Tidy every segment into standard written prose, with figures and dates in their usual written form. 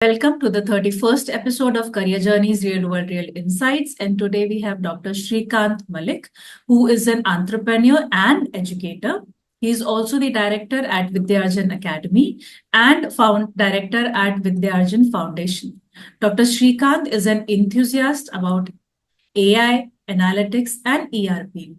Welcome to the 31st episode of Career Journeys Real World Real Insights. And today we have Dr. Shrikant Mulik, who is an entrepreneur and educator. He is also the director at Vidyarjan Academy and director at Vidyarjan Foundation. Dr. Shrikant is an enthusiast about AI, analytics, and ERP.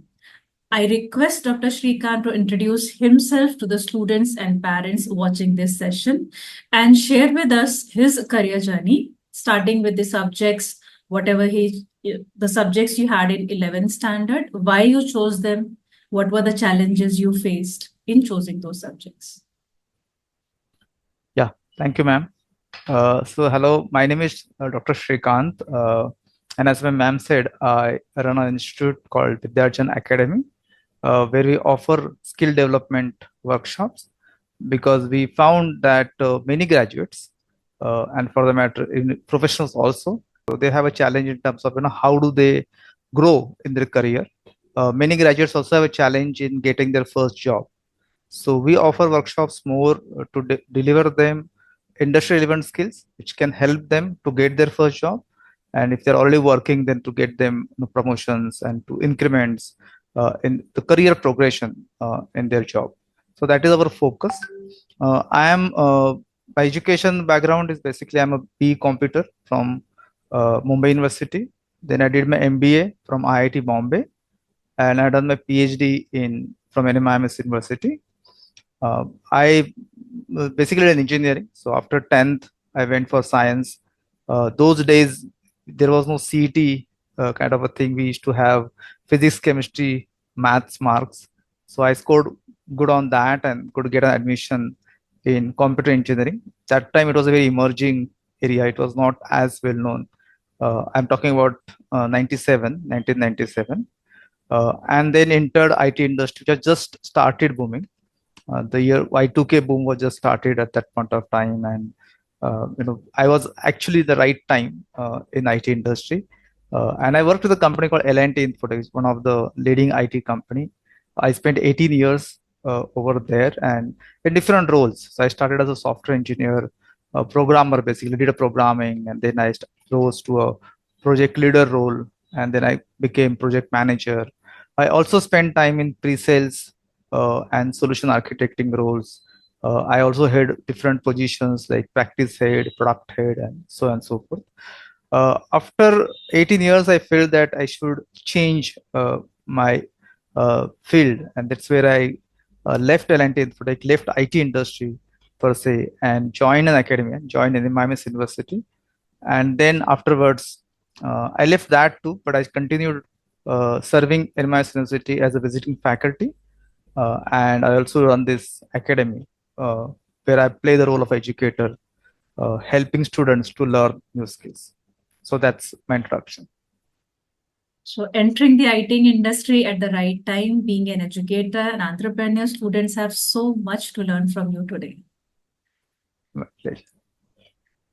I request Dr. Shrikant to introduce himself to the students and parents watching this session and share with us his career journey, starting with the subjects, the subjects you had in 11th standard, why you chose them, what were the challenges you faced in choosing those subjects. Yeah, thank you, ma'am. Hello, my name is Dr. Shrikant. And as my ma'am said, I run an institute called Vidyarjan Academy, where we offer skill development workshops because we found that many graduates, and for the matter, in professionals also, so they have a challenge in terms of how do they grow in their career. Many graduates also have a challenge in getting their first job. So we offer workshops more to deliver them industry relevant skills which can help them to get their first job, and if they're already working, then to get them promotions and to increments in the career progression in their job. So that is our focus. I am my education background is basically I'm a B computer from Mumbai University. Then I did my MBA from IIT Bombay, and I done my PhD in from NMIMS University. I basically did engineering. So after 10th, I went for science. Those days, there was no CET kind of a thing. We used to have physics, chemistry, maths marks. So I scored good on that and could get an admission in computer engineering. That time, it was a very emerging area. It was not as well known. I'm talking about 1997. And then entered IT industry, which had just started booming. The year Y2K boom was just started at that point of time, and I was actually the right time in IT industry, and I worked with a company called L&T Infotech, one of the leading IT company. I spent 18 years over there and in different roles. So I started as a software engineer, a programmer, basically did a programming, and then I rose to a project leader role, and then I became project manager. I also spent time in pre-sales and solution architecting roles. I also had different positions like practice head, product head, and so on and so forth. After 18 years, I felt that I should change my field, and that's where I left L&T Infotech, left IT industry per se, and joined an academy, joined in NMIMS University. And then afterwards, I left that too, but I continued serving NMIMS University as a visiting faculty. And I also run this academy where I play the role of educator, helping students to learn new skills. So that's my introduction. So entering the IT industry at the right time, being an educator and entrepreneur, students have so much to learn from you today. My pleasure.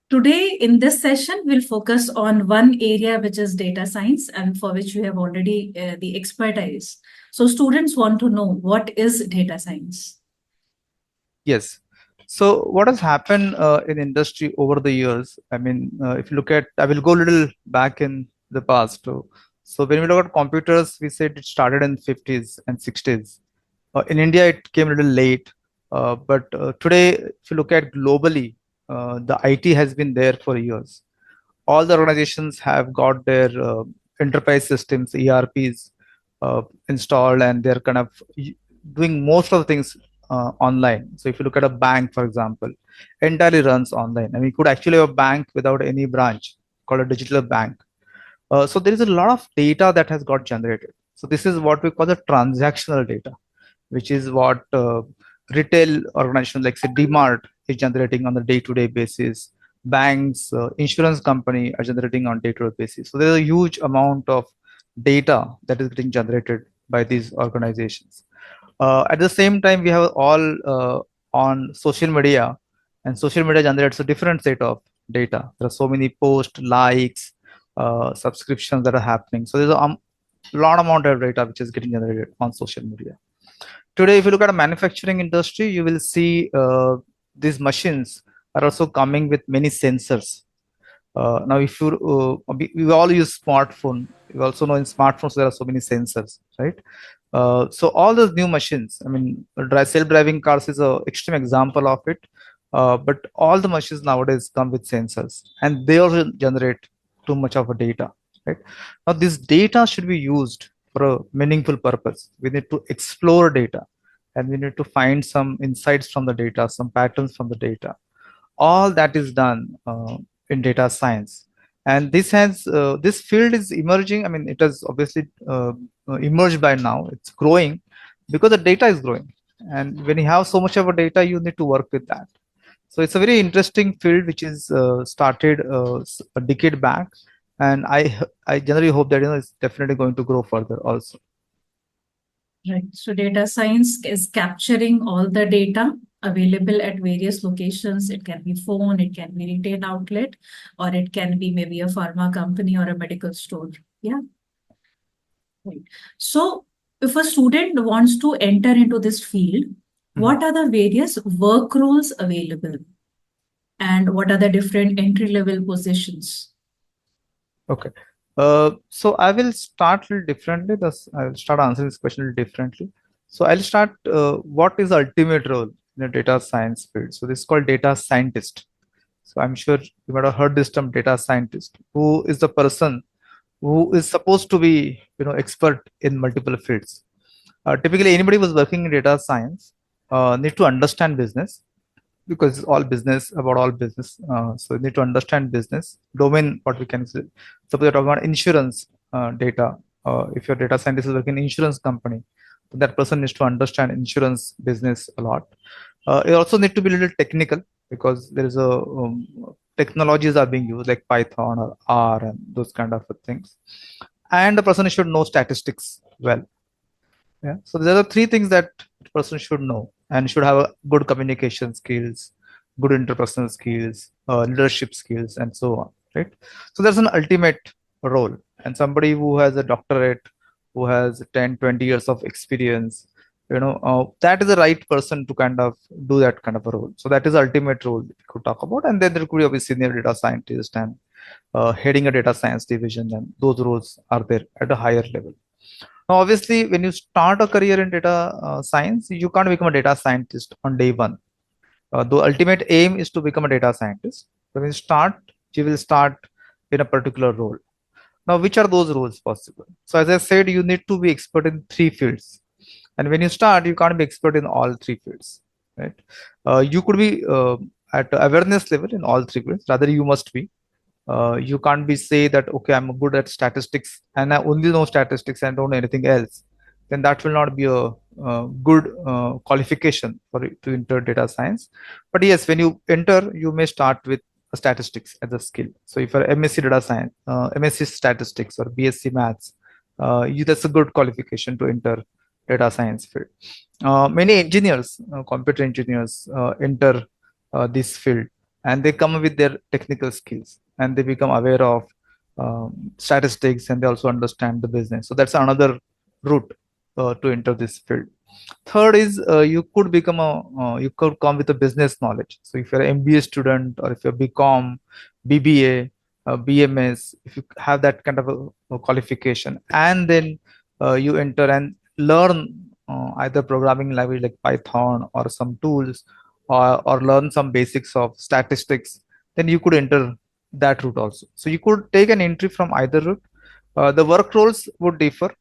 Today, in this session, we'll focus on one area, which is data science, and for which you have already the expertise. So students want to know, what is data science? Yes. So what has happened in industry over the years? I mean, if you look at, I will go a little back in the past. So when we look at computers, we said it started in 50s and 60s. In India, it came a little late. But today, if you look at globally, the IT has been there for years. All the organizations have got their enterprise systems, ERPs installed, and they're kind of doing most of the things online. So if you look at a bank, for example, entirely runs online. And we could actually have a bank without any branch called a digital bank. So there is a lot of data that has got generated. So this is what we call the transactional data, which is what retail organizations like say DMart is generating on a day-to-day basis. Banks, insurance company are generating on day-to-day basis. So there's a huge amount of data that is getting generated by these organizations. At the same time, we have all on social media, and social media generates a different set of data. There are so many posts, likes, subscriptions that are happening. So there's a lot amount of data which is getting generated on social media. Today, if you look at a manufacturing industry, you will see these machines are also coming with many sensors. Now, if you we all use smartphone, you also know in smartphones there are so many sensors, right? So all those new machines, I mean, self-driving cars is a extreme example of it. But all the machines nowadays come with sensors, and they also generate too much of a data, right? Now, this data should be used for a meaningful purpose. We need to explore data, and we need to find some insights from the data, some patterns from the data. All that is done in data science, and this field is emerging. I mean, it has obviously emerged by now. It's growing because the data is growing, and when you have so much of a data, you need to work with that. So it's a very interesting field which is started a decade back, and I generally hope that it's definitely going to grow further also. Right. So data science is capturing all the data available at various locations. It can be phone, it can be retail outlet, or it can be maybe a pharma company or a medical store. Yeah. Right. So if a student wants to enter into this field, what are the various work roles available? And what are the different entry-level positions? Okay. So I will start a little differently. I will start answering this question a little differently. So I'll start what is the ultimate role in a data science field. So this is called data scientist. So I'm sure you might have heard this term, data scientist, who is the person who is supposed to be, expert in multiple fields. Typically, anybody who's working in data science need to understand business, because it's all business, about all business. So you need to understand business domain, what we can say. Suppose you're talking about insurance data. If your data scientist is working in insurance company, that person needs to understand insurance business a lot. You also need to be a little technical, because there is a technologies are being used like Python or R and those kind of things. And the person should know statistics well. Yeah. So there are three things that the person should know, and should have a good communication skills, good interpersonal skills, leadership skills, and so on. Right. So there's an ultimate role, and somebody who has a doctorate, who has 10, 20 years of experience, that is the right person to kind of do that kind of a role. So that is the ultimate role we could talk about. And then there could be a senior data scientist and heading a data science division, and those roles are there at a higher level. Now, obviously, when you start a career in data science, you can't become a data scientist on day one. The ultimate aim is to become a data scientist. So when you will start in a particular role. Now, which are those roles possible? So as I said, you need to be expert in three fields. And when you start, you can't be expert in all three fields, right? You could be at awareness level in all three fields. Rather, you must be. You can't be say that, okay, I'm good at statistics and I only know statistics and don't know anything else. Then that will not be a good qualification for you to enter data science. But yes, when you enter, you may start with statistics as a skill. So if you're MSc data science, MSc statistics, or BSc maths, that's a good qualification to enter data science field. Many engineers, computer engineers, enter this field, and they come with their technical skills, and they become aware of statistics, and they also understand the business. So that's another route to enter this field. Third is you could come with a business knowledge. So if you're an MBA student, or if you're BCom, BBA, BMS, if you have that kind of a qualification, and then you enter and learn either programming language like Python or some tools, or learn some basics of statistics, then you could enter that route also. So you could take an entry from either route. The work roles would differ.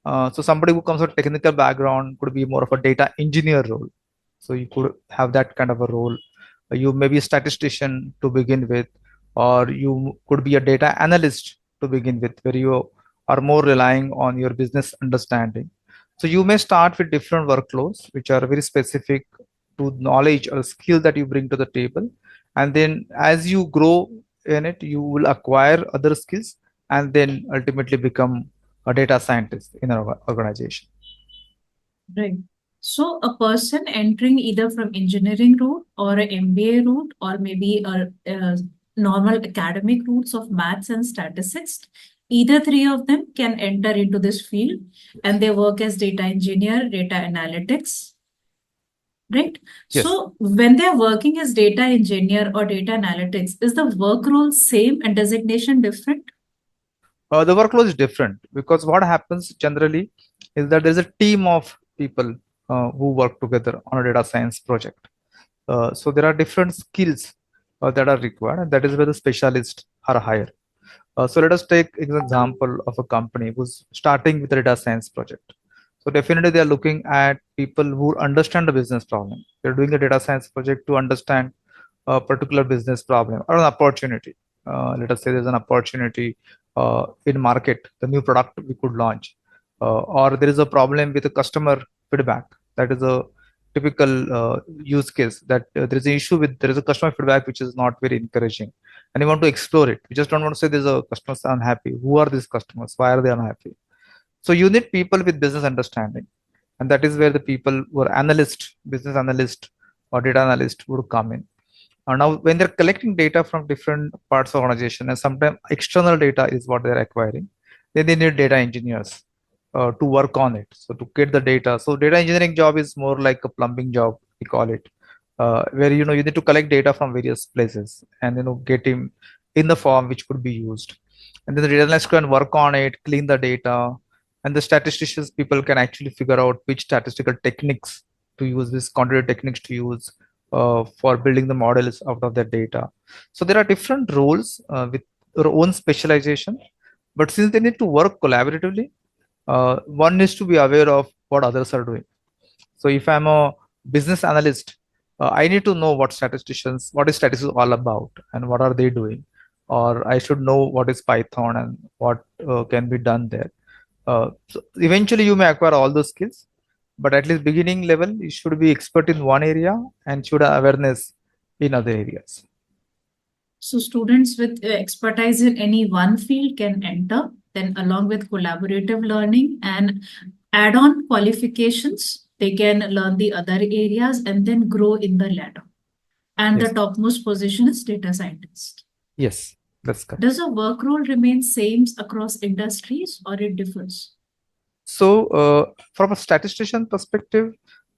So somebody who comes with technical background could be more of a data engineer role. So you could have that kind of a role. You may be a statistician to begin with, or you could be a data analyst to begin with, where you are more relying on your business understanding. So you may start with different workloads, which are very specific to knowledge or skill that you bring to the table. And then as you grow in it, you will acquire other skills, and then ultimately become a data scientist in an organization. Right. So a person entering either from engineering route or an MBA route, or maybe a normal academic routes of maths and statistics, either three of them can enter into this field, and they work as data engineer, data analytics, right? Yes. So when they're working as data engineer or data analytics, is the work role same and designation different? The workload is different because what happens generally is that there's a team of people who work together on a data science project. So there are different skills that are required, and that is where the specialists are hired. So let us take an example of a company who's starting with a data science project. So definitely they are looking at people who understand the business problem. They're doing a data science project to understand a particular business problem or an opportunity. Let us say there's an opportunity in market, the new product we could launch, or there is a problem with the customer feedback. That is a typical use case that there is an issue with there is a customer feedback which is not very encouraging, and you want to explore it. You just don't want to say there's a customers unhappy. Who are these customers? Why are they unhappy? So you need people with business understanding, and that is where the people who are analyst, business analyst, or data analyst would come in. Now, when they're collecting data from different parts of organization, and sometimes external data is what they're acquiring, then they need data engineers to work on it. So to get the data. So data engineering job is more like a plumbing job, we call it, where you need to collect data from various places and get him in the form which could be used. And then the data analyst can work on it, clean the data, and the statisticians people can actually figure out which statistical techniques to use, which quantitative techniques to use for building the models out of that data. So there are different roles with their own specialization, but since they need to work collaboratively, one needs to be aware of what others are doing. So if I'm a business analyst, I need to know what is statistics all about and what are they doing, or I should know what is Python and what can be done there. So eventually you may acquire all those skills, but at least beginning level, you should be expert in one area and should have awareness in other areas. So students with expertise in any one field can enter, then along with collaborative learning and add-on qualifications, they can learn the other areas and then grow in the ladder. And Yes. the topmost position is data scientist. Yes, that's correct. Does the work role remain same across industries or it differs? So from a statistician perspective,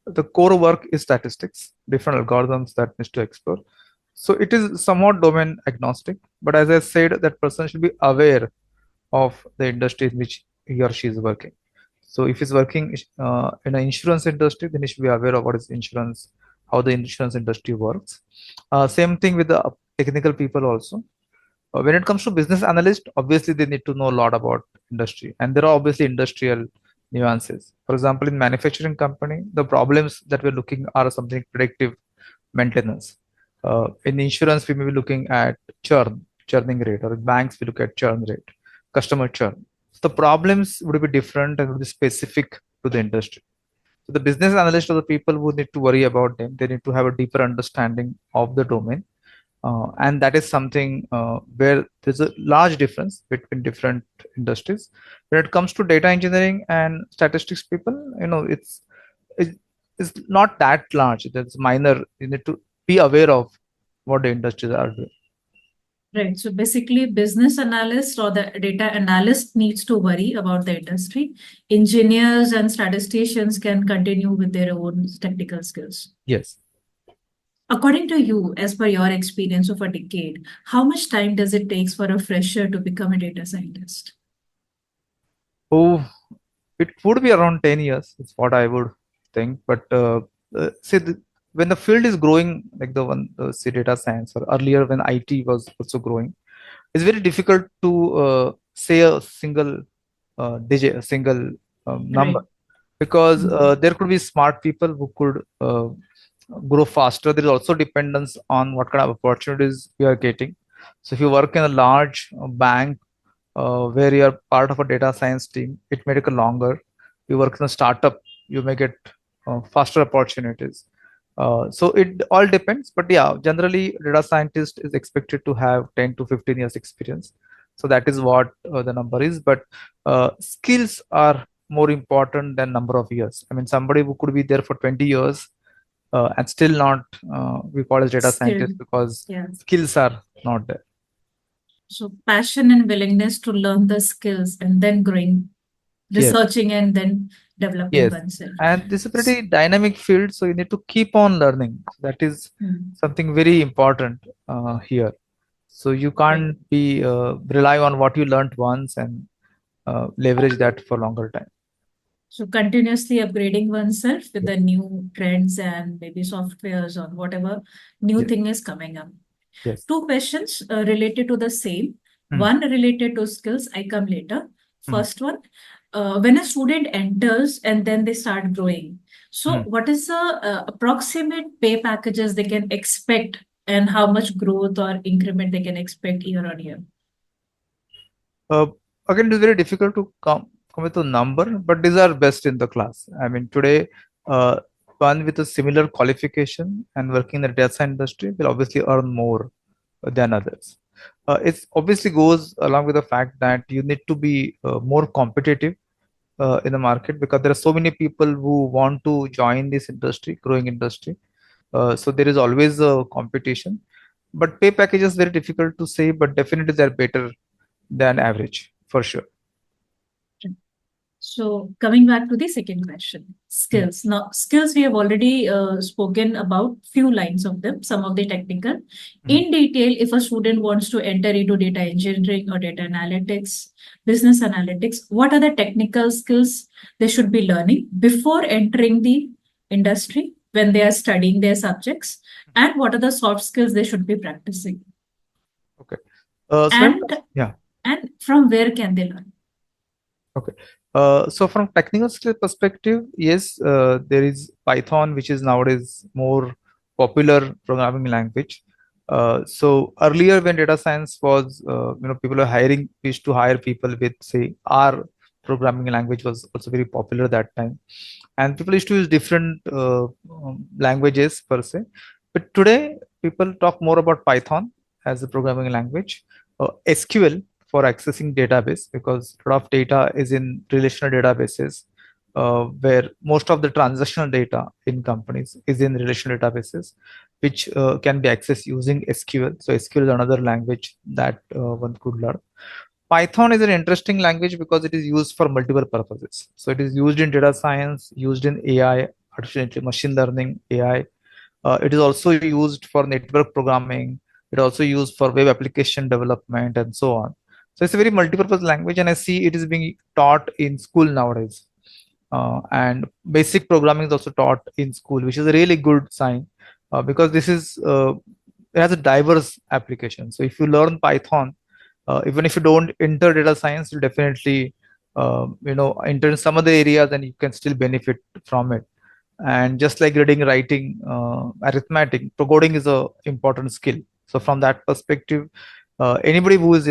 the core work is statistics, different algorithms that needs to explore. So it is somewhat domain agnostic, but as I said, that person should be aware of the industry in which he or she is working. So if he's working in an insurance industry, then he should be aware of what is insurance, how the insurance industry works. Same thing with the technical people also. When it comes to business analyst, obviously they need to know a lot about industry, and there are obviously industrial nuances. For example, in manufacturing company, the problems that we're looking are something predictive maintenance. In insurance, we may be looking at churning rate, or in banks, we look at churn rate, customer churn. So the problems would be different and would be specific to the industry. So the business analyst are the people who need to worry about them. They need to have a deeper understanding of the domain. And that is something where there's a large difference between different industries. When it comes to data engineering and statistics people, it's not that large. That's minor. You need to be aware of what the industries are doing. Right. So basically, business analyst or the data analyst needs to worry about the industry. Engineers and statisticians can continue with their own technical skills. Yes. According to you, as per your experience of a decade, how much time does it take for a fresher to become a data scientist? Oh, it would be around 10 years, is what I would think. But see, when the field is growing, like say data science, or earlier when IT was also growing, it's very difficult to say a single digit, a single number, Right. because there could be smart people who could grow faster. There is also dependence on what kind of opportunities you are getting. So if you work in a large bank where you are part of a data science team, it may take a longer. You work in a startup, you may get faster opportunities. So it all depends, but yeah, generally data scientist is expected to have 10 to 15 years experience. So that is what the number is, but skills are more important than number of years. I mean, somebody who could be there for 20 years and still not we call as data scientist because skills are not there. So passion and willingness to learn the skills and then growing researching and then developing Yes. oneself. And this is a pretty dynamic field, so you need to keep on learning. That is something very important here. So you can't be rely on what you learned once and leverage that for longer time. So continuously upgrading oneself with the new trends and maybe softwares or whatever new thing is coming up. Yes. Two questions related to the same. One related to skills, I come later. First one, when a student enters and then they start growing. So what is the approximate pay packages they can expect and how much growth or increment they can expect year on year? Again, it is very difficult to come with a number, but these are best in the class. I mean, today, one with a similar qualification and working in the data science industry will obviously earn more than others. It obviously goes along with the fact that you need to be more competitive in the market, because there are so many people who want to join this industry, growing industry. So there is always a competition. But pay package is very difficult to say, but definitely they're better than average for sure. So coming back to the second question, skills. Now, skills we have already spoken about few lines of them, some of the technical. In detail, if a student wants to enter into data engineering or data analytics, business analytics, what are the technical skills they should be learning before entering the industry when they are studying their subjects? And what are the soft skills they should be practicing? Okay. And from where can they learn? Okay. So from technical skill perspective, yes, there is Python, which is nowadays more popular programming language. So earlier when data science was, people are hiring, used to hire people with, say, R programming language was also very popular that time. And people used to use different languages per se. But today, people talk more about Python as a programming language, SQL for accessing database, because a lot of data is in relational databases, where most of the transactional data in companies is in relational databases, which can be accessed using SQL. So SQL is another language that one could learn. Python is an interesting language because it is used for multiple purposes. So it is used in data science, used in AI, artificial machine learning, AI. It is also used for network programming. It also used for web application development and so on. So it's a very multi-purpose language, and I see it is being taught in school nowadays. And basic programming is also taught in school, which is a really good sign, because this is it has a diverse application. So if you learn Python, even if you don't enter data science, you'll definitely enter in some other areas, and you can still benefit from it. And just like reading, writing, arithmetic, coding is a important skill. So from that perspective, anybody who is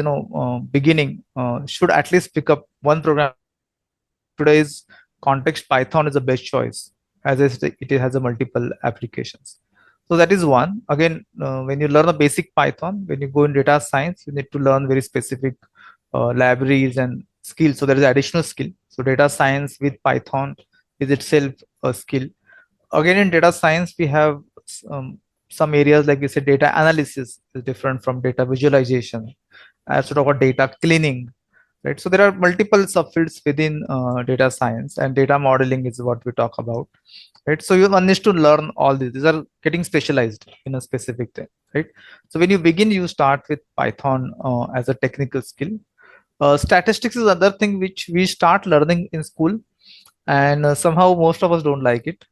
beginning should at least pick up one program. Today's context, Python is the best choice, as it has a multiple applications. So that is one. Again, when you learn a basic Python, when you go in data science, you need to learn very specific libraries and skills. So there is additional skill. So data science with Python is itself a skill. Again, in data science, we have some areas like we said, data analysis is different from data visualization. I have to talk about data cleaning, right? So there are multiple subfields within data science, and data modeling is what we talk about, right? So one needs to learn all these. These are getting specialized in a specific thing, right? So when you begin, you start with Python as a technical skill. Statistics is another thing which we start learning in school, and somehow most of us don't like it.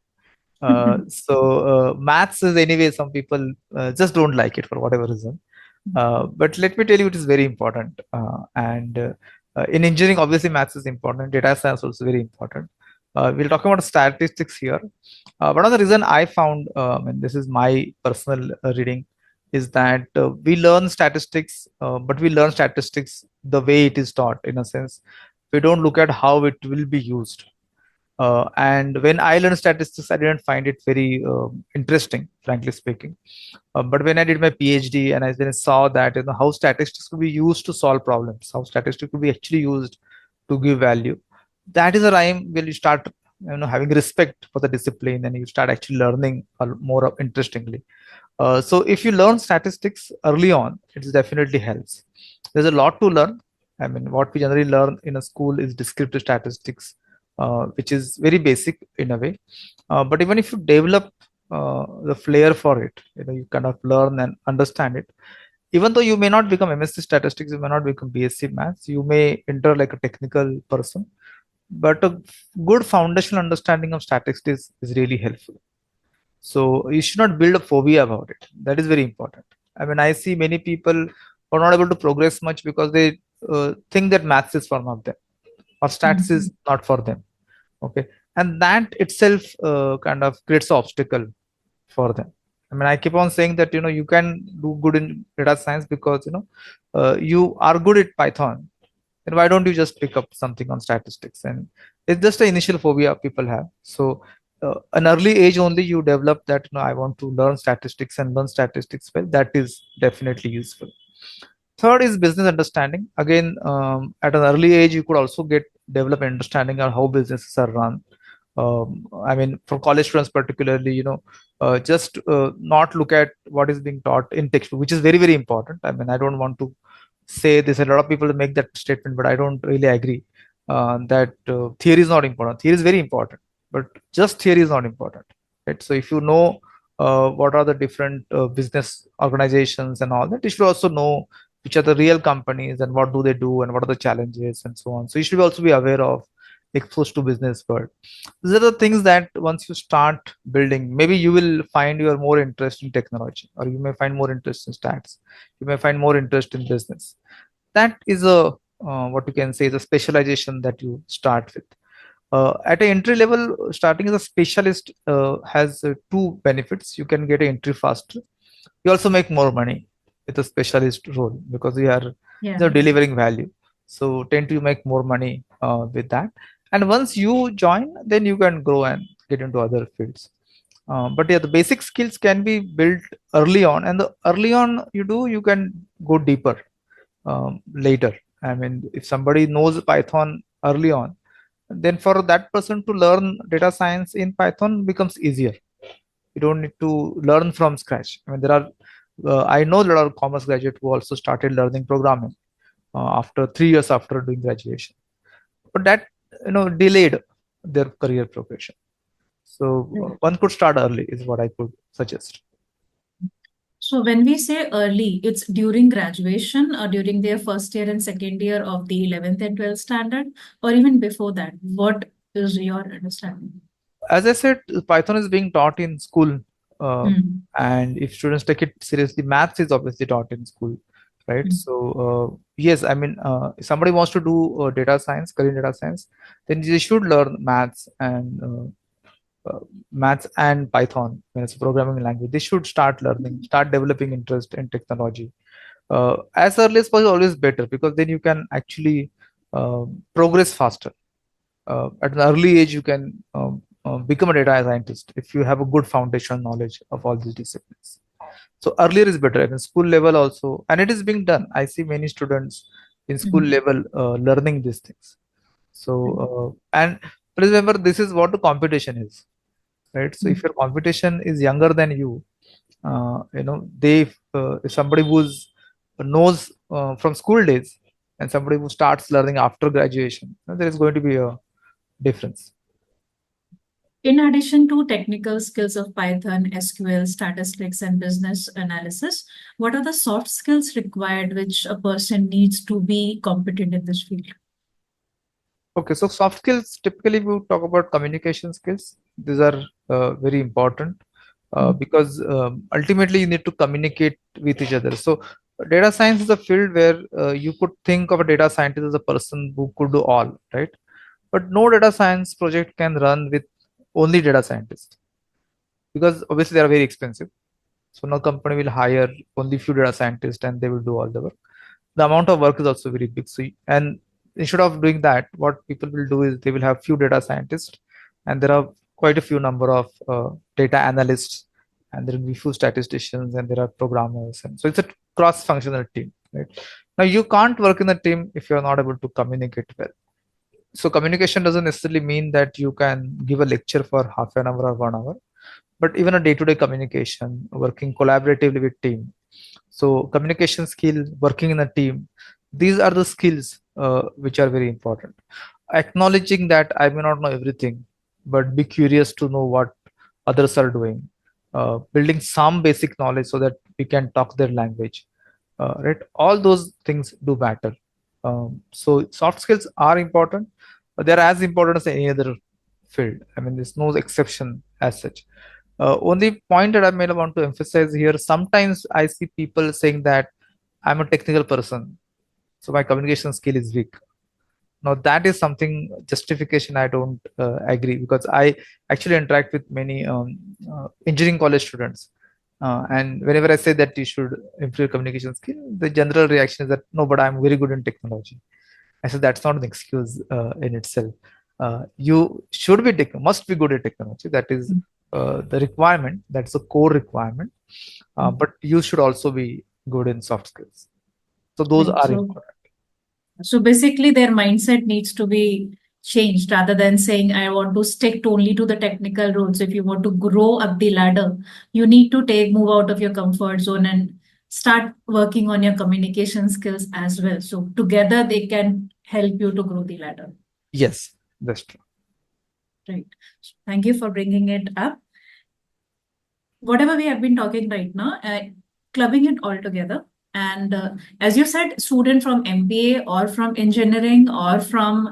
So maths is anyway, some people just don't like it for whatever reason. But let me tell you, it is very important. And in engineering, obviously, maths is important. Data science also very important. We'll talk about statistics here. One of the reason I found, and this is my personal reading, is that we learn statistics, but we learn statistics the way it is taught. In a sense, we don't look at how it will be used. And when I learned statistics, I didn't find it very interesting, frankly speaking. But when I did my PhD and I then saw that how statistics could be used to solve problems, how statistics could be actually used to give value, that is a time when you start having respect for the discipline, and you start actually learning more interestingly. So if you learn statistics early on, it definitely helps. There's a lot to learn. I mean, what we generally learn in a school is descriptive statistics, which is very basic in a way. But even if you develop the flair for it, you kind of learn and understand it. Even though you may not become MSc statistics, you may not become BSc maths, you may enter like a technical person, but a good foundational understanding of statistics is really helpful. So you should not build a phobia about it. That is very important. I mean, I see many people who are not able to progress much because they think that maths is for not them or stats is not for them. Okay, and that itself kind of creates an obstacle for them. I mean, I keep on saying that you can do good in data science because you are good at Python. Then why don't you just pick up something on statistics? And it's just an initial phobia people have. So an early age only you develop that I want to learn statistics and learn statistics well. That is definitely useful. Third is business understanding. Again, at an early age, you could also develop understanding on how businesses are run. I mean, for college students particularly, just not look at what is being taught in textbook, which is very, very important. I mean, I don't want to say this. A lot of people make that statement, but I don't really agree that theory is not important. Theory is very important, but just theory is not important. Right? So if you know what are the different business organizations and all that, you should also know which are the real companies and what do they do and what are the challenges and so on. So you should also be aware of exposed to business world. These are the things that once you start building, maybe you will find your more interest in technology, or you may find more interest in stats. You may find more interest in business. That is a what you can say is a specialization that you start with. At an entry level, starting as a specialist has two benefits. You can get an entry faster. You also make more money with a specialist role because you are delivering value. So tend to make more money with that. And once you join, then you can grow and get into other fields. But yeah, the basic skills can be built early on, and the early on you can go deeper later. I mean, if somebody knows Python early on, then for that person to learn data science in Python becomes easier. You don't need to learn from scratch. I mean, there are I know there are commerce graduates who also started learning programming after 3 years after doing graduation, but that delayed their career progression. So one could start early is what I could suggest. So when we say early, it's during graduation or during their first year and second year of the 11th and 12th standard, or even before that. What is your understanding? As I said, Python is being taught in school, and if students take it seriously, maths is obviously taught in school, right? So yes, I mean, if somebody wants to do data science, career data science, then they should learn maths and Python when it's a programming language. They should start learning, start developing interest in technology. As early as possible, always better because then you can actually progress faster. At an early age, you can become a data scientist if you have a good foundational knowledge of all these disciplines. So earlier is better. At school level also, and it is being done. I see many students in school level learning these things. So and please remember, this is what the competition is, right? So if your competition is younger than you, if somebody who's knows from school days and somebody who starts learning after graduation, there is going to be a difference. In addition to technical skills of Python, SQL, statistics, and business analysis, what are the soft skills required which a person needs to be competent in this field? Okay, so soft skills, typically we talk about communication skills. These are very important because ultimately you need to communicate with each other. So data science is a field where you could think of a data scientist as a person who could do all, right? But no data science project can run with only data scientists because obviously they are very expensive. So no company will hire only few data scientists and they will do all the work. The amount of work is also very big. So and instead of doing that, what people will do is they will have few data scientists, and there are quite a few number of data analysts, and there will be few statisticians, and there are programmers, and so it's a cross-functional team. Right now, you can't work in a team if you are not able to communicate well. So communication doesn't necessarily mean that you can give a lecture for half an hour or 1 hour, but even a day-to-day communication, working collaboratively with team. So communication skill, working in a team, these are the skills which are very important. Acknowledging that I may not know everything, but be curious to know what others are doing. Building some basic knowledge so that we can talk their language. Right? All those things do matter. So soft skills are important, but they're as important as any other field. I mean, there's no exception as such. Only point that I may want to emphasize here, sometimes I see people saying that I'm a technical person, so my communication skill is weak. Now that is something justification I don't agree, because I actually interact with many engineering college students, and whenever I say that you should improve communication skill, the general reaction is that no, but I'm very good in technology. I said that's not an excuse in itself. You should be must be good at technology. That is the requirement. That's a core requirement. But you should also be good in soft skills. So those are important. So basically, their mindset needs to be changed rather than saying, I want to stick only to the technical roles. If you want to grow up the ladder, you need to move out of your comfort zone and start working on your communication skills as well. So together they can help you to grow the ladder. Yes, that's true. Right. Thank you for bringing it up. Whatever we have been talking right now, clubbing it all together. And as you said, student from MBA or from engineering or from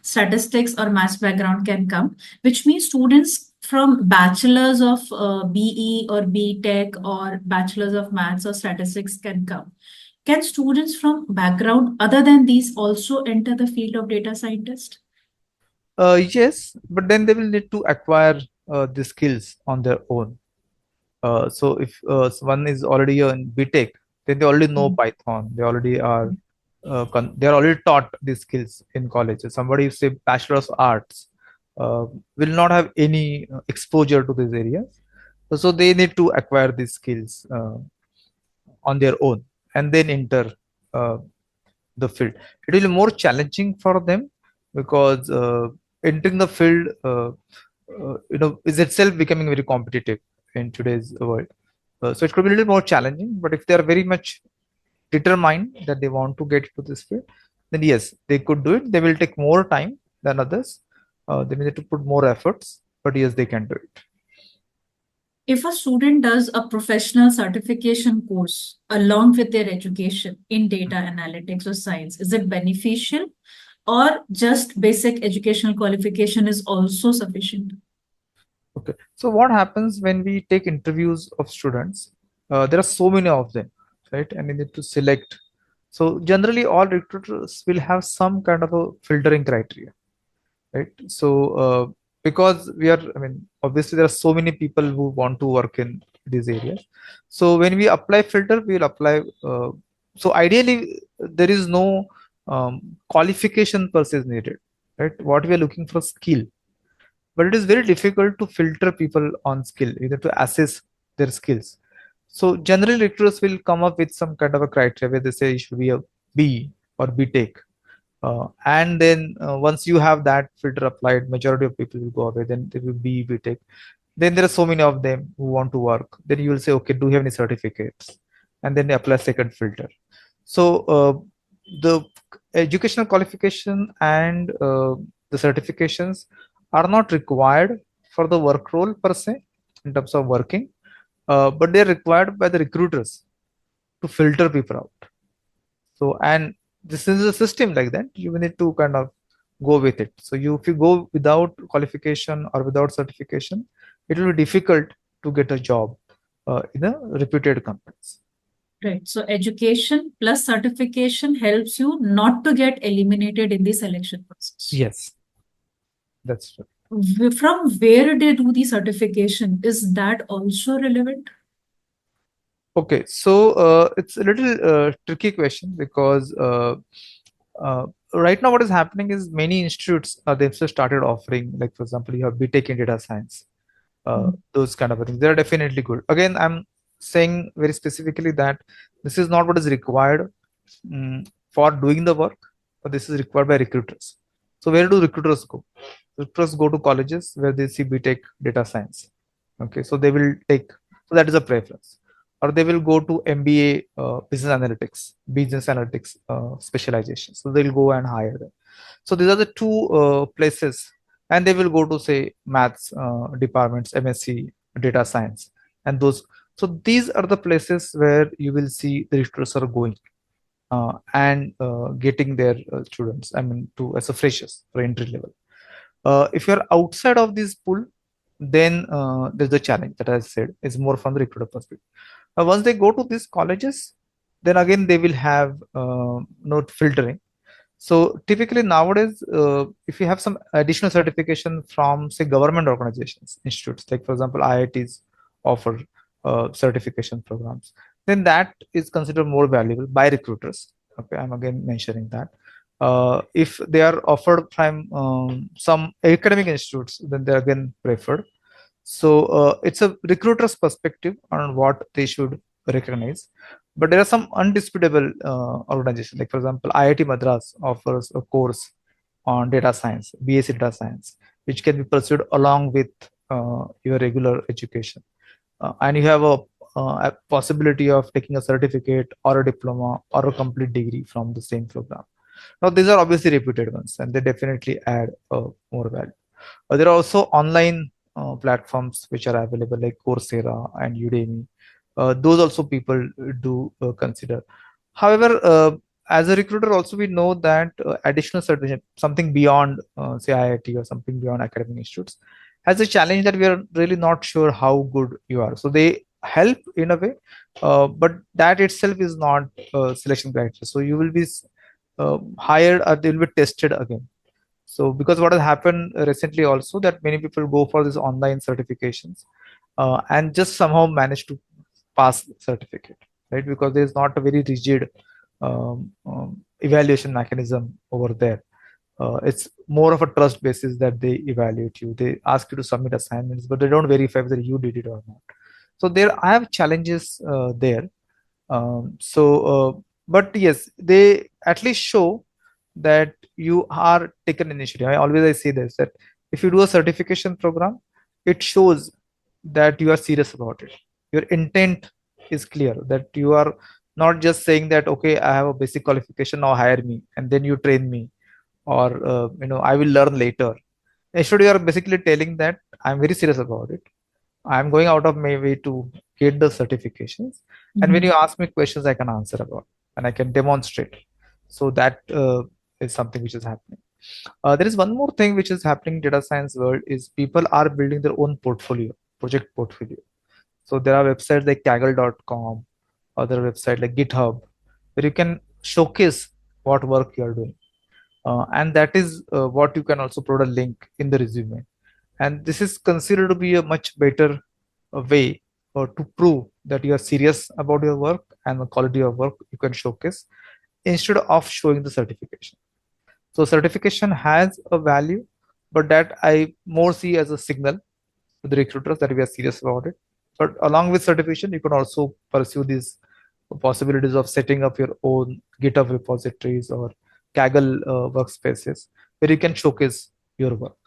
statistics or maths background can come, which means students from bachelors of BE or BTech or bachelors of maths or statistics can come. Can students from background other than these also enter the field of data scientist? Yes, but then they will need to acquire the skills on their own. So if one is already in BTech, then they already know Python. They already are they are already taught these skills in college. So somebody say Bachelor of Arts will not have any exposure to these areas, so they need to acquire these skills on their own and then enter the field. It will be more challenging for them because entering the field, is itself becoming very competitive in today's world. So it could be a little more challenging, but if they are very much determined that they want to get into this field, then yes, they could do it. They will take more time than others. They need to put more efforts, but yes, they can do it. If a student does a professional certification course along with their education in data analytics or science, is it beneficial or just basic educational qualification is also sufficient? Okay, so what happens when we take interviews of students? There are so many of them, right? And you need to select. So generally, all recruiters will have some kind of a filtering criteria, right? So because obviously there are so many people who want to work in these areas. So when we apply filter, we will apply. So ideally, there is no qualification per se is needed, right? What we are looking for skill, but it is very difficult to filter people on skill, either to assess their skills. So generally, recruiters will come up with some kind of a criteria where they say you should be a B or B Tech. And then once you have that filter applied, majority of people will go away. Then there will be B Tech. Then there are so many of them who want to work. Then you will say, okay, do you have any certificates? And then they apply second filter. So the educational qualification and the certifications are not required for the work role per se in terms of working, but they're required by the recruiters to filter people out. So, and this is a system like that. You need to kind of go with it. So if you go without qualification or without certification, it will be difficult to get a job in a reputed companies. Right. So education plus certification helps you not to get eliminated in the selection process. Yes, that's true. From where they do the certification, is that also relevant? Okay, so it's a little tricky question because right now what is happening is many institutes they've just started offering, like for example, you have BTech in data science, those kind of things. They're definitely good. Again, I'm saying very specifically that this is not what is required for doing the work, but this is required by recruiters. So where do recruiters go? Recruiters go to colleges where they see BTech data science. Okay, so they will take. So that is a preference. or they will go to MBA business analytics specialization. So they'll go and hire them. So these are the two places, and they will go to say maths departments, MSc, data science, and those. So these are the places where you will see the recruiters are going and getting their students. I mean, to as a freshers for entry level. If you're outside of this pool, then there's the challenge that I said is more from the recruiter perspective. Once they go to these colleges, then again they will have note filtering. So typically nowadays, if you have some additional certification from say government organizations, institutes, like for example IITs offer certification programs, then that is considered more valuable by recruiters. Okay, I'm again mentioning that. If they are offered from some academic institutes, then they're again preferred. So it's a recruiter's perspective on what they should recognize. But there are some undisputable organizations, like for example, IIT Madras offers a course on data science, BSc data science, which can be pursued along with your regular education. And you have a possibility of taking a certificate or a diploma or a complete degree from the same program. Now, these are obviously reputed ones, and they definitely add more value. There are also online platforms which are available, like Coursera and Udemy. Those also people do consider. However, as a recruiter, also we know that additional certification, something beyond, say, IIT or something beyond academic institutes, has a challenge that we are really not sure how good you are. So they help in a way, but that itself is not selection criteria. So you will be hired or they will be tested again. So because what has happened recently also that many people go for these online certifications and just somehow manage to pass the certificate, right? Because there is not a very rigid evaluation mechanism over there. It's more of a trust basis that they evaluate you. They ask you to submit assignments, but they don't verify whether you did it or not. So there, I have challenges there. But yes, they at least show that you are taken initiative. I say this that if you do a certification program, it shows that you are serious about it. Your intent is clear, that you are not just saying that okay, I have a basic qualification, now hire me and then you train me, or I will learn later. Instead, you are basically telling that I'm very serious about it. I'm going out of my way to get the certifications. And when you ask me questions, I can answer about and I can demonstrate. So that is something which is happening. There is one more thing which is happening in data science world is people are building their own project portfolio. So there are websites like Kaggle.com, other website like GitHub, where you can showcase what work you are doing. And that is what you can also put a link in the resume. And this is considered to be a much better way to prove that you are serious about your work and the quality of work you can showcase instead of showing the certification. So certification has a value, but that I more see as a signal to the recruiters that we are serious about it. But along with certification, you can also pursue these possibilities of setting up your own GitHub repositories or Kaggle workspaces where you can showcase your work.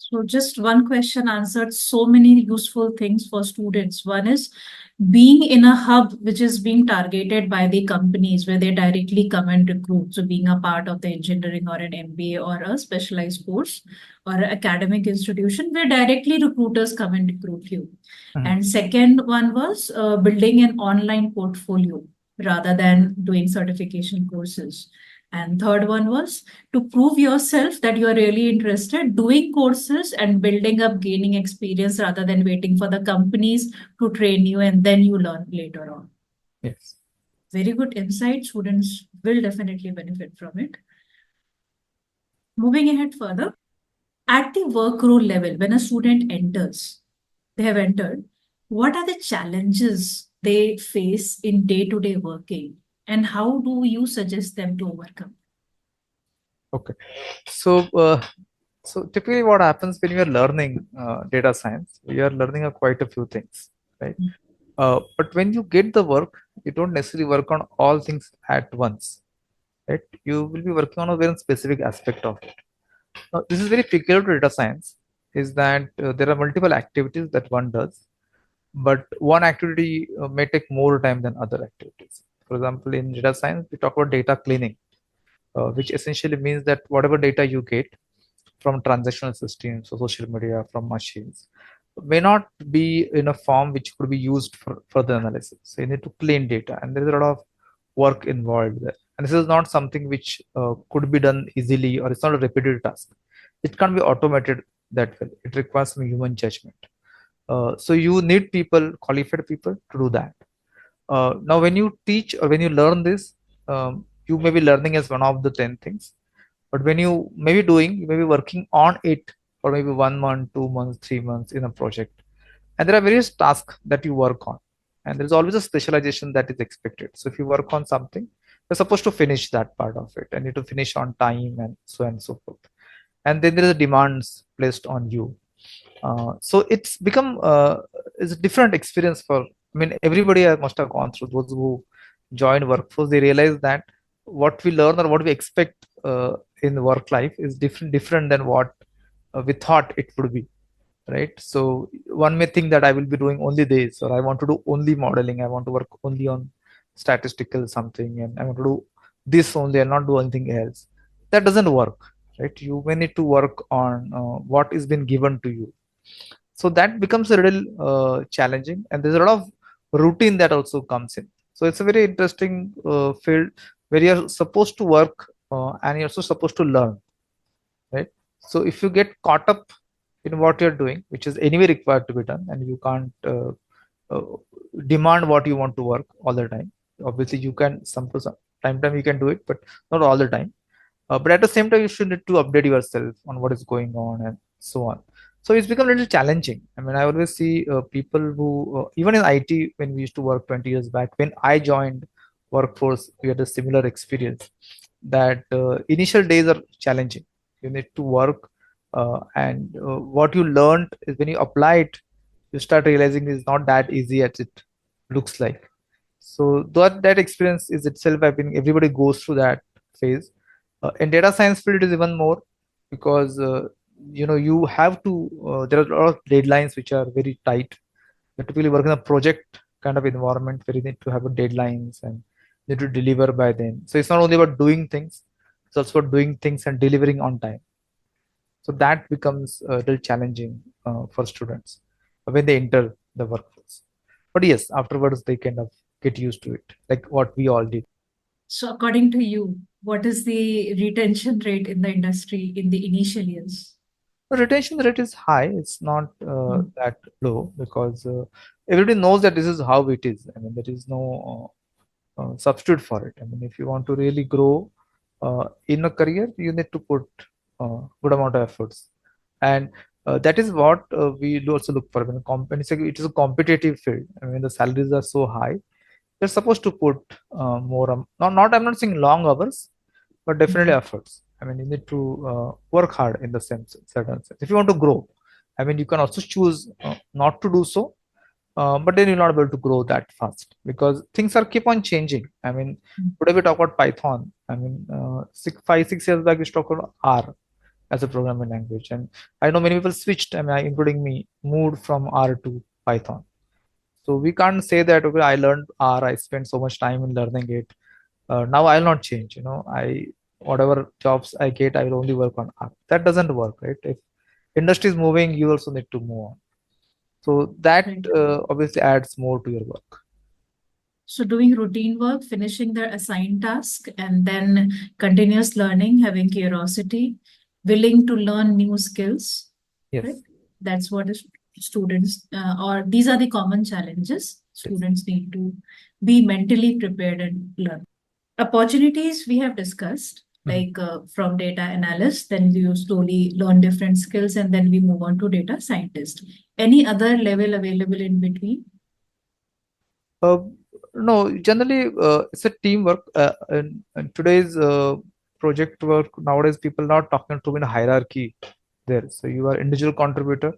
So just one question answered so many useful things for students. One is being in a hub which is being targeted by the companies where they directly come and recruit. So being a part of the engineering or an MBA or a specialized course or an academic institution where directly recruiters come and recruit you. And second one was building an online portfolio rather than doing certification courses. And third one was to prove yourself that you are really interested, doing courses and building up, gaining experience rather than waiting for the companies to train you and then you learn later on. Yes. Very good insight. Students will definitely benefit from it. Moving ahead further, at the work role level, when a student enters, they have entered, what are the challenges they face in day-to-day working? And how do you suggest them to overcome? Okay. So typically what happens when you are learning data science, you are learning quite a few things, right? But when you get the work, you don't necessarily work on all things at once, right? You will be working on a very specific aspect of it. Now, this is very peculiar to data science, is that there are multiple activities that one does. but one activity may take more time than other activities. For example, in data science, we talk about data cleaning, which essentially means that whatever data you get from transactional systems or social media from machines may not be in a form which could be used for further analysis. So you need to clean data, and there is a lot of work involved there. And this is not something which could be done easily, or it's not a repetitive task. It can't be automated that well. It requires some human judgment. So you need people, qualified people, to do that. Now, when you teach or when you learn this, you may be learning as one of the 10 things. But when you may be doing, you may be working on it for maybe 1 month, 2 months, 3 months in a project. And there are various tasks that you work on. And there's always a specialization that is expected. So if you work on something, you're supposed to finish that part of it and you need to finish on time and so on and so forth. And then there is demands placed on you. So it's become it's a different experience for, I mean, everybody must have gone through, those who join workforce, they realize that what we learn or what we expect in work life is different than what we thought it would be, right? So one may think that I will be doing only this, or I want to do only modeling, I want to work only on statistical something, and I want to do this only and not do anything else. That doesn't work, right? You may need to work on what is been given to you. So that becomes a little challenging, and there's a lot of routine that also comes in. So it's a very interesting field where you're supposed to work and you're also supposed to learn, right? So if you get caught up in what you're doing, which is anyway required to be done, and you can't uh, demand what you want to work all the time. Obviously, you can some to some time you can do it, but not all the time. But at the same time, you should need to update yourself on what is going on and so on. So it's become a little challenging. I mean, I always see people who, even in IT, when we used to work 20 years back, when I joined workforce, we had a similar experience that initial days are challenging. You need to work, and what you learned is when you apply it, you start realizing it's not that easy as it looks like. So that experience is itself, I think everybody goes through that phase. In data science field, it is even more because you have to. There are a lot of deadlines which are very tight. You typically work in a project kind of environment where you need to have a deadlines and need to deliver by then. So it's not only about doing things; it's also about doing things and delivering on time. So that becomes a little challenging for students when they enter the workforce. But yes, afterwards they kind of get used to it, like what we all did. So according to you, what is the retention rate in the industry in the initial years? The retention rate is high. It's not that low because everybody knows that this is how it is. I mean, there is no substitute for it. I mean, if you want to really grow in a career, you need to put good amount of efforts, and that is what we do also look for. When it is a competitive field. I mean, the salaries are so high. You're supposed to put more. Not. I'm not saying long hours, but definitely efforts. I mean, you need to work hard in the certain sense. If you want to grow, I mean, you can also choose not to do so, but then you'll not be able to grow that fast because things are keep on changing. I mean, today we talk about Python. I mean, 5, 6 years back we talked about R as a programming language, and I know many people switched. I mean, including me, moved from R to Python. So we can't say that okay, I learned R, I spent so much time in learning it. Now I'll not change. I whatever jobs I get, I will only work on R. That doesn't work, right? If industry is moving, you also need to move on. So that obviously adds more to your work. So doing routine work, finishing their assigned task, and then continuous learning, having curiosity, willing to learn new skills. Yes. Right? That's what is students, or these are the common challenges students need to be mentally prepared and learn. Opportunities we have discussed, like from data analyst, then you slowly learn different skills, and then we move on to data scientist. Any other level available in between? No, generally it's a teamwork. In today's project work nowadays, people are not talking to in a hierarchy there. So you are individual contributor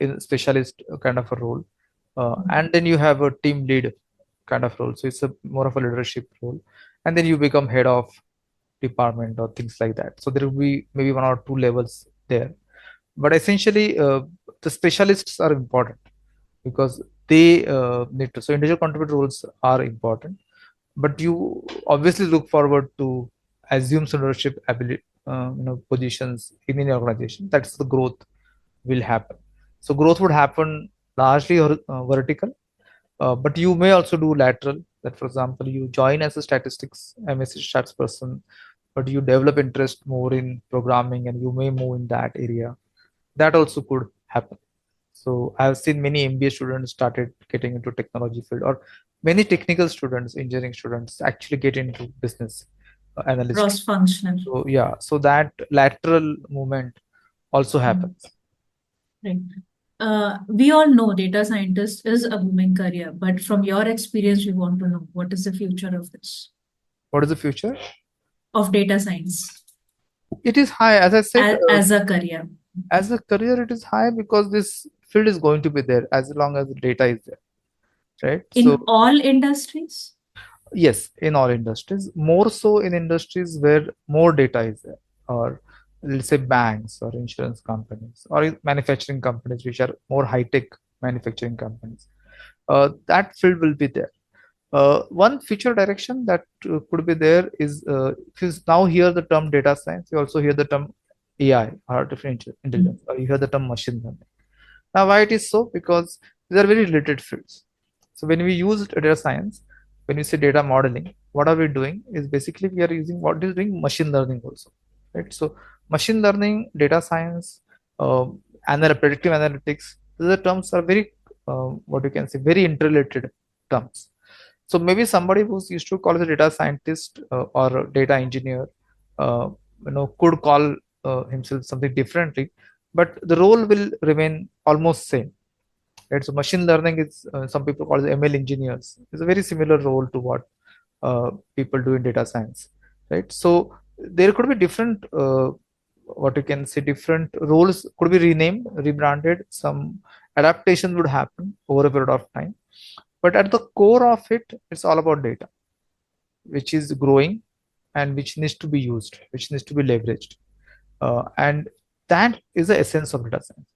in specialist kind of a role, and then you have a team lead kind of role. So it's a more of a leadership role, and then you become head of department or things like that. So there will be maybe 1 or 2 levels there, but essentially the specialists are important. because they need to. So individual contributor roles are important, but you obviously look forward to assume some leadership ability, positions in any organization. That's the growth will happen. So growth would happen largely vertical, but you may also do lateral. That, for example, you join as a statistics MSc stats person, but you develop interest more in programming, and you may move in that area. That also could happen. So I've seen many MBA students started getting into technology field, or many technical students, engineering students actually get into business analyst. Cross-functional. So yeah, so that lateral movement also happens. Right. We all know data scientist is a booming career, but from your experience, we want to know what is the future of this, What is the future of data science it is high, as I said, as a career? as a career it is high because this field is going to be there as long as the data is there, right? In So all industries? yes, in all industries, more so in industries where more data is there, or let's say banks or insurance companies or manufacturing companies, which are more high-tech manufacturing companies. That field will be there. One future direction that could be there is if you now hear the term data science, you also hear the term AI, artificial intelligence, or you hear the term machine learning. Now, why it is so? Because these are very related fields. So when we use data science, when we say data modeling, what are we doing is basically we are using what is doing machine learning also, right? So machine learning, data science, predictive analytics, these terms are very, what you can say, very interrelated terms. So maybe somebody who's used to call as a data scientist or a data engineer, could call himself something differently, but the role will remain almost same. Right? So machine learning is some people call it ML engineers. It's a very similar role to what people do in data science, right? So there could be different, what you can say, different roles could be renamed, rebranded. Some adaptation would happen over a period of time, but at the core of it, it's all about data, which is growing and which needs to be used, which needs to be leveraged, and that is the essence of data science.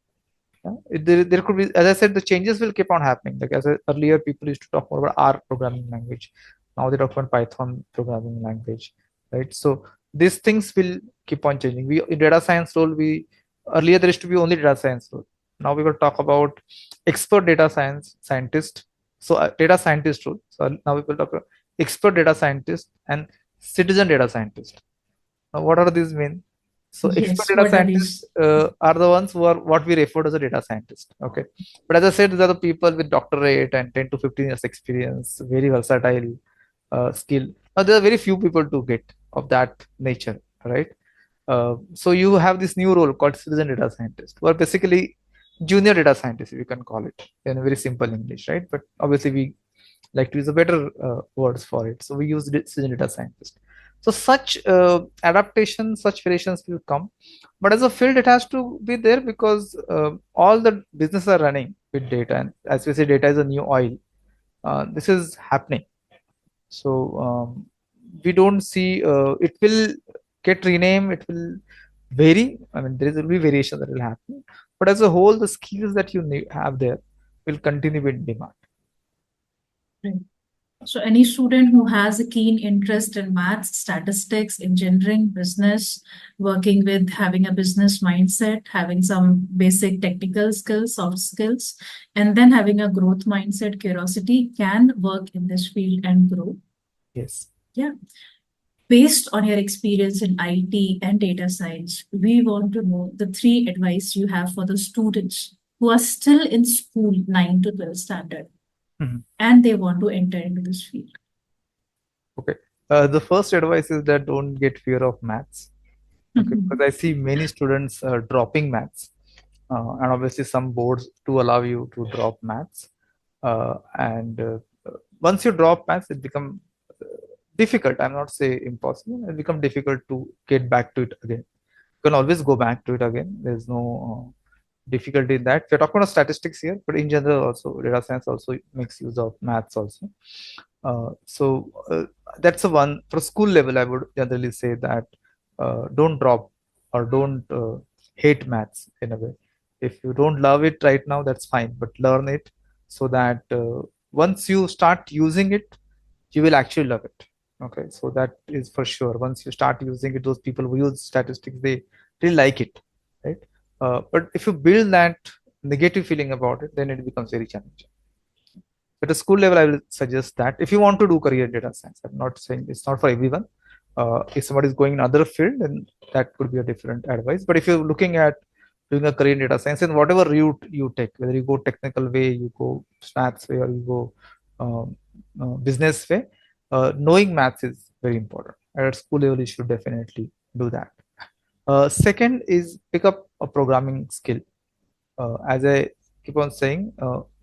Yeah? There could be, as I said, the changes will keep on happening. Like earlier, people used to talk more about R programming language. Now they talk about Python programming language, right? So these things will keep on changing. We in data science role, we earlier there used to be only data science role. Now we will talk about expert data science scientist. So data scientist role. So now we will talk about expert data scientist and citizen data scientist. Now, what are these mean? So expert Yes, data what are scientists these? are the ones who are what we refer to as a data scientist. Okay, but as I said, these are the people with doctorate and 10 to 15 years experience, very versatile skill. Now there are very few people to get of that nature, right? So you have this new role called citizen data scientist, who are basically junior data scientists, if you can call it in a very simple English, right? But obviously we like to use a better words for it. So we use citizen data scientist. So such adaptations, such variations will come, but as a field, it has to be there because all the businesses are running with data, and as we say, data is a new oil. This is happening. So we don't see it will get renamed. It will vary. I mean, there will be variation that will happen, but as a whole, the skills that you have there will continue in demand. Right. So any student who has a keen interest in maths, statistics, engineering, business, working with having a business mindset, having some basic technical skills, soft skills, and then having a growth mindset, curiosity, can work in this field and grow. Yes. Yeah. Based on your experience in IT and data science, we want to know the three advice you have for the students who are still in school 9 to 12 standard and they want to enter into this field. Okay. The first advice is that don't get fear of maths. Okay, because I see many students dropping maths, and obviously some boards do allow you to drop maths. And once you drop maths, it becomes difficult. I'm not say impossible. It becomes difficult to get back to it again. You can always go back to it again. There's no difficulty in that. We're talking about statistics here, but in general also data science also makes use of maths also. So that's a one for school level. I would generally say that don't drop or don't hate maths in a way. If you don't love it right now, that's fine, but learn it. so that once you start using it, you will actually love it. Okay, so that is for sure. Once you start using it, those people who use statistics, they really like it, right? But if you build that negative feeling about it, then it becomes very challenging. At a school level, I will suggest that if you want to do career in data science, I'm not saying it's not for everyone. If somebody is going in other field, then that could be a different advice. But if you're looking at doing a career in data science, and whatever route you take, whether you go technical way, you go maths way, or you go business way, knowing maths is very important. At school level, you should definitely do that. Second is pick up a programming skill. As I keep on saying,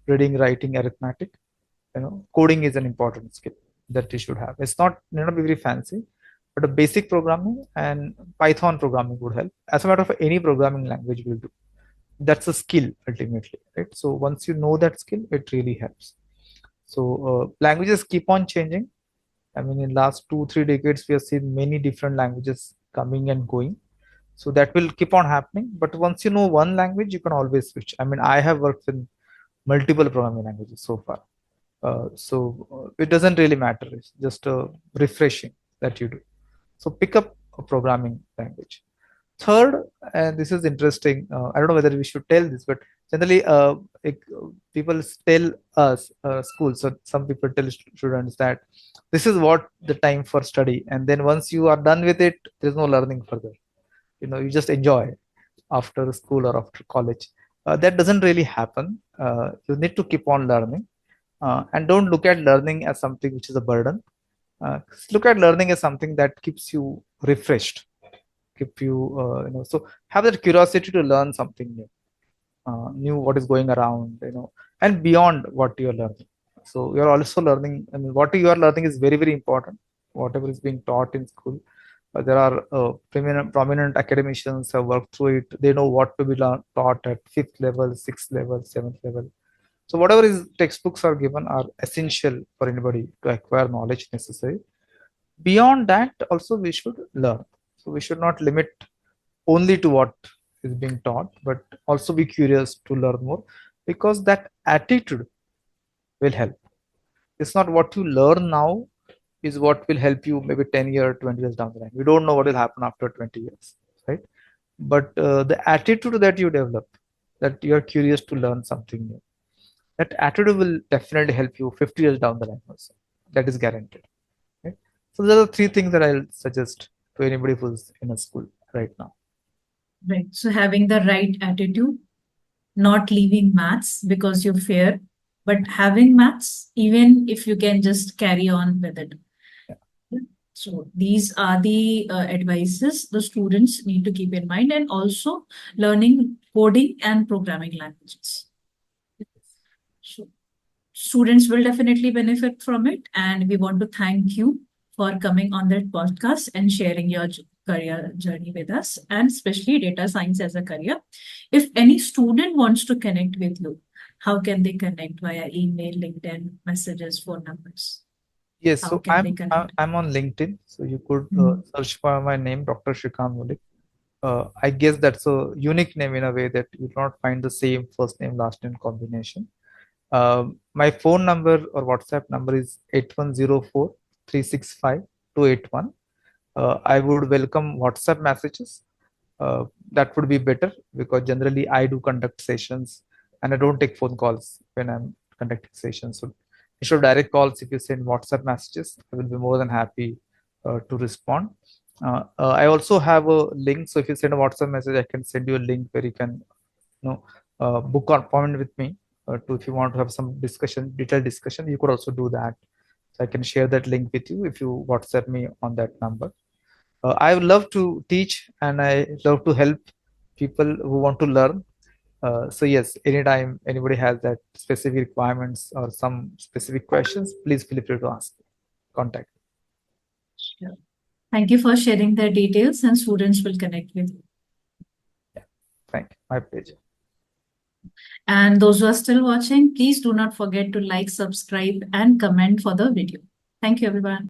reading, writing, arithmetic, coding is an important skill that you should have. It's not be very fancy, but a basic programming and Python programming would help. As a matter of fact, any programming language will do. That's a skill ultimately, right? So once you know that skill, it really helps. So languages keep on changing. I mean, in last 2-3 decades, we have seen many different languages coming and going. So that will keep on happening. But once you know one language, you can always switch. I mean, I have worked with multiple programming languages so far. So it doesn't really matter. It's just a refreshing that you do. So pick up a programming language. Third, and this is interesting. I don't know whether we should tell this, but generally, people tell us, schools, so some people tell students that this is what the time for study, and then once you are done with it, there's no learning further. You just enjoy after school or after college. That doesn't really happen. You need to keep on learning, and don't look at learning as something which is a burden. Look at learning as something that keeps you refreshed, keep you, so have that curiosity to learn something new what is going around, and beyond what you're learning. So you're also learning. I mean, what you are learning is very, very important. Whatever is being taught in school, there are prominent academicians have worked through it. They know what to be taught at 5th level, 6th level, 7th level. So whatever is textbooks are given are essential for anybody to acquire knowledge necessary. Beyond that, also we should learn. So we should not limit only to what is being taught, but also be curious to learn more, because that attitude will help. It's not what you learn now is what will help you maybe 10 years, 20 years down the line. We don't know what will happen after 20 years, right? But the attitude that you develop, that you are curious to learn something new, that attitude will definitely help you 50 years down the line also. That is guaranteed. Right? So there are 3 things that I'll suggest to anybody who's in a school right now. Right. So having the right attitude, not leaving maths because you fear, but having maths, even if you can just carry on with it. Yeah. So these are the advices the students need to keep in mind, and also learning coding and programming languages. So students will definitely benefit from it, and we want to thank you for coming on that podcast and sharing your career journey with us, and especially data science as a career. If any student wants to connect with you, how can they connect? Via email, LinkedIn, messages, phone numbers? Yes, How so can they connect? I'm on LinkedIn, so you could Mhm. search for my name, Dr. Shrikant Mulik. I guess that's a unique name in a way that you do not find the same first name, last name combination. My phone number or WhatsApp number is 8104-365-281. I would welcome WhatsApp messages. That would be better, because generally I do conduct sessions and I don't take phone calls when I'm conducting sessions. So instead of direct calls, if you send WhatsApp messages, I will be more than happy to respond. I also have a link. So if you send a WhatsApp message, I can send you a link where you can book an appointment with me. If you want to have some detailed discussion, you could also do that. So I can share that link with you if you WhatsApp me on that number. I would love to teach, and I love to help people who want to learn. So yes, anytime anybody has that specific requirements or some specific questions, please feel free to ask. Contact. Sure. Thank you for sharing the details, and students will connect with you. Yeah, thank you. My pleasure. And those who are still watching, please do not forget to like, subscribe, and comment for the video. Thank you, everyone.